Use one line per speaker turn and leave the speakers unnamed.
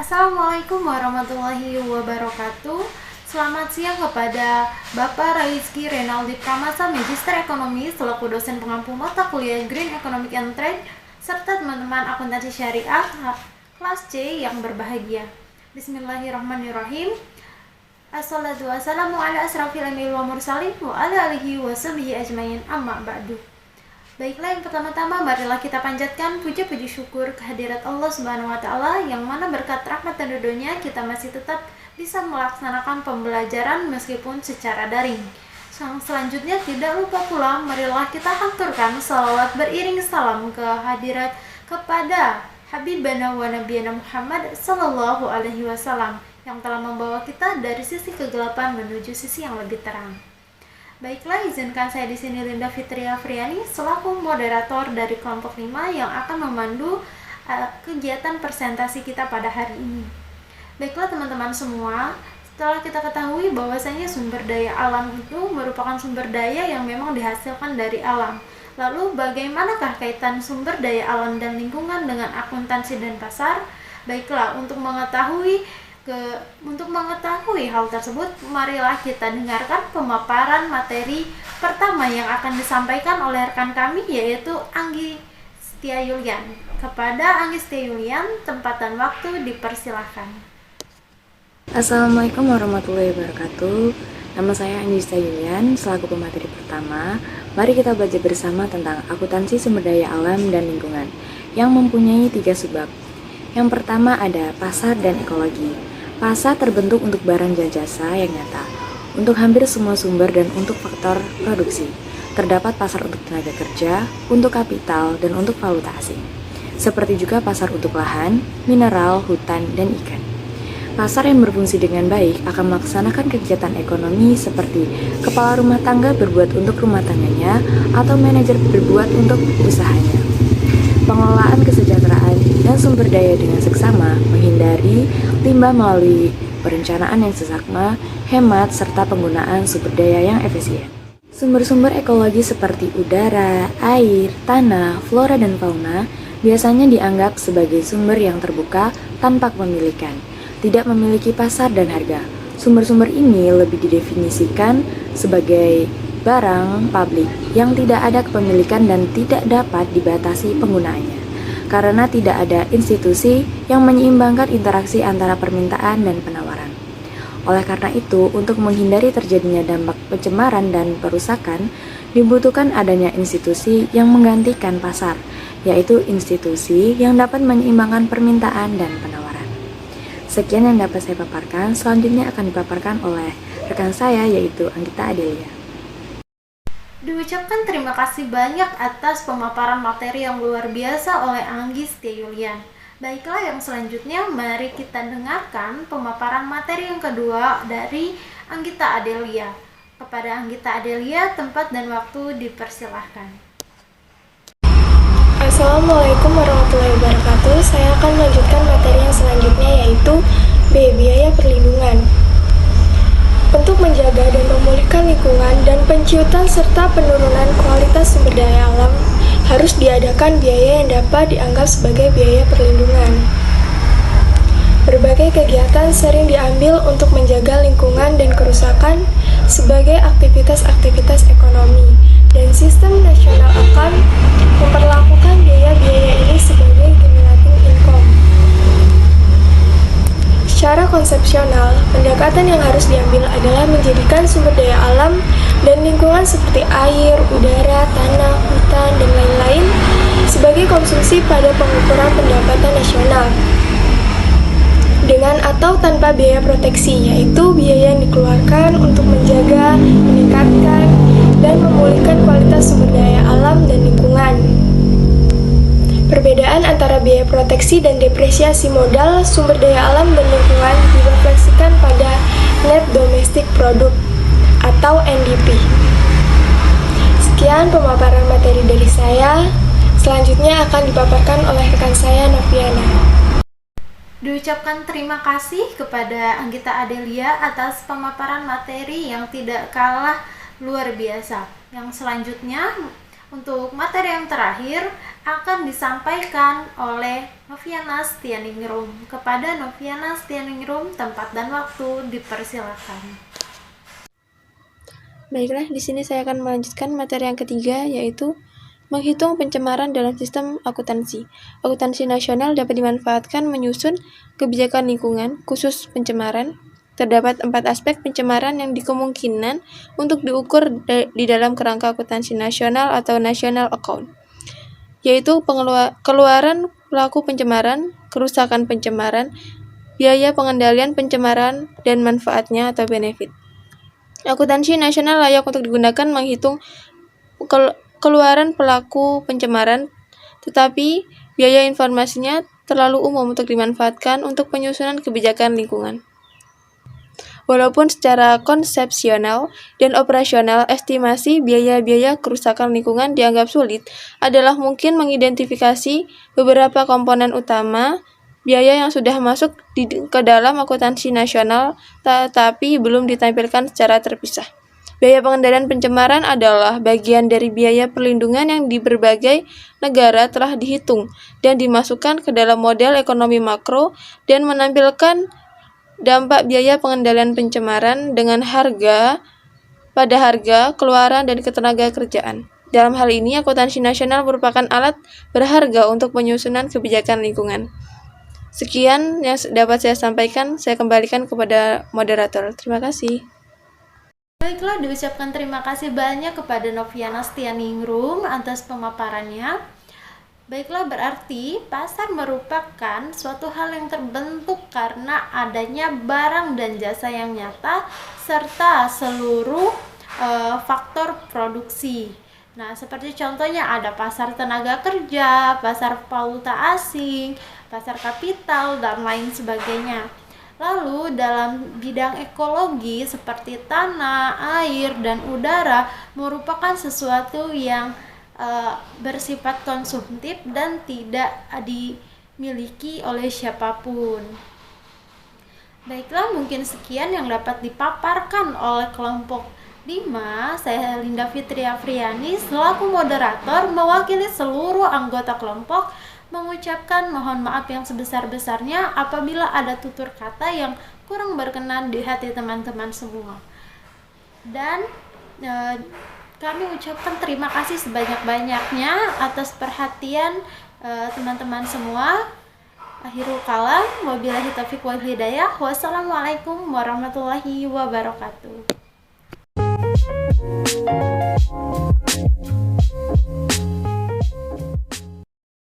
Assalamualaikum warahmatullahi wabarakatuh. Selamat siang kepada Bapak Raizky Renaldi Pramasa, Magister Ekonomi selaku dosen pengampu mata kuliah Green Economic and Trade, serta teman-teman akuntansi syariah kelas C yang berbahagia. Bismillahirrahmanirrahim. Assalatu wassalamu ala asrafil anbiya'i wal mursalin wa ala alihi wa sahbihi ajmain, amma ba'du. Baiklah, yang pertama-tama marilah kita panjatkan puji-puji syukur kehadirat Allah Subhanahu wa taala yang mana berkat rahmat dan ridhonya kita masih tetap bisa melaksanakan pembelajaran meskipun secara daring. Selanjutnya tidak lupa pula marilah kita haturkan salawat beriring salam ke hadirat kepada Habibana wa Nabiyana Muhammad sallallahu alaihi wasallam yang telah membawa kita dari sisi kegelapan menuju sisi yang lebih terang. Baiklah, izinkan saya di sini Linda Fitria Friani selaku moderator dari kelompok 5 yang akan memandu kegiatan presentasi kita pada hari ini. Baiklah teman-teman semua, setelah kita ketahui bahwasanya sumber daya alam itu merupakan sumber daya yang memang dihasilkan dari alam. Lalu bagaimanakah kaitan sumber daya alam dan lingkungan dengan akuntansi dan pasar? Baiklah, untuk mengetahui hal tersebut, marilah kita dengarkan pemaparan materi pertama yang akan disampaikan oleh rekan kami, yaitu Anggi Setia Yulian. Kepada Anggi Setia Yulian, tempat dan waktu dipersilahkan.
Assalamualaikum warahmatullahi wabarakatuh. Nama saya Anggi Setia Yulian, selaku pemateri pertama. Mari kita belajar bersama tentang akuntansi sumber daya alam dan lingkungan yang mempunyai 3 subbab. Yang pertama ada pasar dan ekologi. Pasar terbentuk untuk barang dan jasa yang nyata, untuk hampir semua sumber dan untuk faktor produksi. Terdapat pasar untuk tenaga kerja, untuk kapital, dan untuk valuta asing. Seperti juga pasar untuk lahan, mineral, hutan, dan ikan. Pasar yang berfungsi dengan baik akan melaksanakan kegiatan ekonomi seperti kepala rumah tangga berbuat untuk rumah tangganya atau manajer berbuat untuk usahanya. Pengelolaan kesejahteraan dan sumber daya dengan seksama, menghindari limbah melalui perencanaan yang seksama, hemat, serta penggunaan sumber daya yang efisien. Sumber-sumber ekologi seperti udara, air, tanah, flora, dan fauna biasanya dianggap sebagai sumber yang terbuka tanpa kepemilikan, tidak memiliki pasar dan harga. Sumber-sumber ini lebih didefinisikan sebagai barang publik yang tidak ada kepemilikan dan tidak dapat dibatasi penggunaannya, karena tidak ada institusi yang menyeimbangkan interaksi antara permintaan dan penawaran. Oleh karena itu, untuk menghindari terjadinya dampak pencemaran dan perusakan, dibutuhkan adanya institusi yang menggantikan pasar, yaitu institusi yang dapat menyeimbangkan permintaan dan penawaran. Sekian yang dapat saya paparkan, selanjutnya akan dipaparkan oleh rekan saya, yaitu Anggita Adelia.
Diucapkan terima kasih banyak atas pemaparan materi yang luar biasa oleh Anggi Setia Yulian. Baiklah, yang selanjutnya mari kita dengarkan pemaparan materi yang kedua dari Anggita Adelia. Kepada Anggita Adelia, tempat dan waktu dipersilahkan.
Assalamualaikum warahmatullahi wabarakatuh. Saya akan melanjutkan materi yang selanjutnya, yaitu B. Biaya perlindungan. Untuk menjaga dan memulihkan lingkungan dan penciutan serta penurunan kualitas sumber daya alam, harus diadakan biaya yang dapat dianggap sebagai biaya perlindungan. Berbagai kegiatan sering diambil untuk menjaga lingkungan dan kerusakan sebagai aktivitas-aktivitas ekonomi, dan sistem nasional akan memperlakukan biaya-biaya ini sebagai cumulative income. Secara konsepsional, pendekatan yang harus diambil adalah menjadikan sumber daya alam dan lingkungan seperti air, udara, tanah, hutan, dan lain-lain sebagai konsumsi pada pengukuran pendapatan nasional dengan atau tanpa biaya proteksi, yaitu biaya yang dikeluarkan untuk menjaga, meningkatkan, dan memulihkan kualitas sumber daya alam dan lingkungan. Perbedaan antara biaya proteksi dan depresiasi modal sumber daya alam dan lingkungan direfleksikan pada Net Domestic Product atau NDP. Sekian pemaparan materi dari saya. Selanjutnya akan dipaparkan oleh rekan saya, Noviana.
Diucapkan terima kasih kepada Anggita Adelia atas pemaparan materi yang tidak kalah luar biasa. Yang selanjutnya Untuk materi yang terakhir akan disampaikan oleh Noviana Stianingrum. Kepada Noviana Stianingrum, tempat dan waktu dipersilakan.
Baiklah, di sini saya akan melanjutkan materi yang ketiga, yaitu menghitung pencemaran dalam sistem akuntansi. Akuntansi nasional dapat dimanfaatkan menyusun kebijakan lingkungan khusus pencemaran. Terdapat 4 aspek pencemaran yang dikemungkinan untuk diukur di dalam kerangka akuntansi nasional atau national account, yaitu keluaran pelaku pencemaran, kerusakan pencemaran, biaya pengendalian pencemaran, dan manfaatnya atau benefit. Akuntansi nasional layak untuk digunakan menghitung keluaran pelaku pencemaran, tetapi biaya informasinya terlalu umum untuk dimanfaatkan untuk penyusunan kebijakan lingkungan. Walaupun secara konsepsional dan operasional estimasi biaya-biaya kerusakan lingkungan dianggap sulit, adalah mungkin mengidentifikasi beberapa komponen utama biaya yang sudah masuk ke dalam akuntansi nasional tetapi belum ditampilkan secara terpisah. Biaya pengendalian pencemaran adalah bagian dari biaya perlindungan yang di berbagai negara telah dihitung dan dimasukkan ke dalam model ekonomi makro dan menampilkan dampak biaya pengendalian pencemaran dengan harga, keluaran, dan ketenaga kerjaan. Dalam hal ini, akuntansi nasional merupakan alat berharga untuk penyusunan kebijakan lingkungan. Sekian yang dapat saya sampaikan, saya kembalikan kepada moderator. Terima kasih.
Baiklah, diucapkan terima kasih banyak kepada Noviana Stianingrum atas pemaparannya. Baiklah, berarti pasar merupakan suatu hal yang terbentuk karena adanya barang dan jasa yang nyata serta seluruh faktor produksi. Nah, seperti contohnya ada pasar tenaga kerja, pasar valuta asing, pasar kapital, dan lain sebagainya. Lalu dalam bidang ekologi seperti tanah, air, dan udara merupakan sesuatu yang bersifat konsumtif dan tidak dimiliki oleh siapapun. Baiklah, mungkin sekian yang dapat dipaparkan oleh kelompok 5. Saya Linda Fitri Afriani selaku moderator mewakili seluruh anggota kelompok mengucapkan mohon maaf yang sebesar-besarnya apabila ada tutur kata yang kurang berkenan di hati teman-teman semua. Dan kami ucapkan terima kasih sebanyak-banyaknya atas perhatian teman-teman semua. Akhirul kalam, wabillahi taufiq wal hidayah. Wassalamualaikum warahmatullahi wabarakatuh.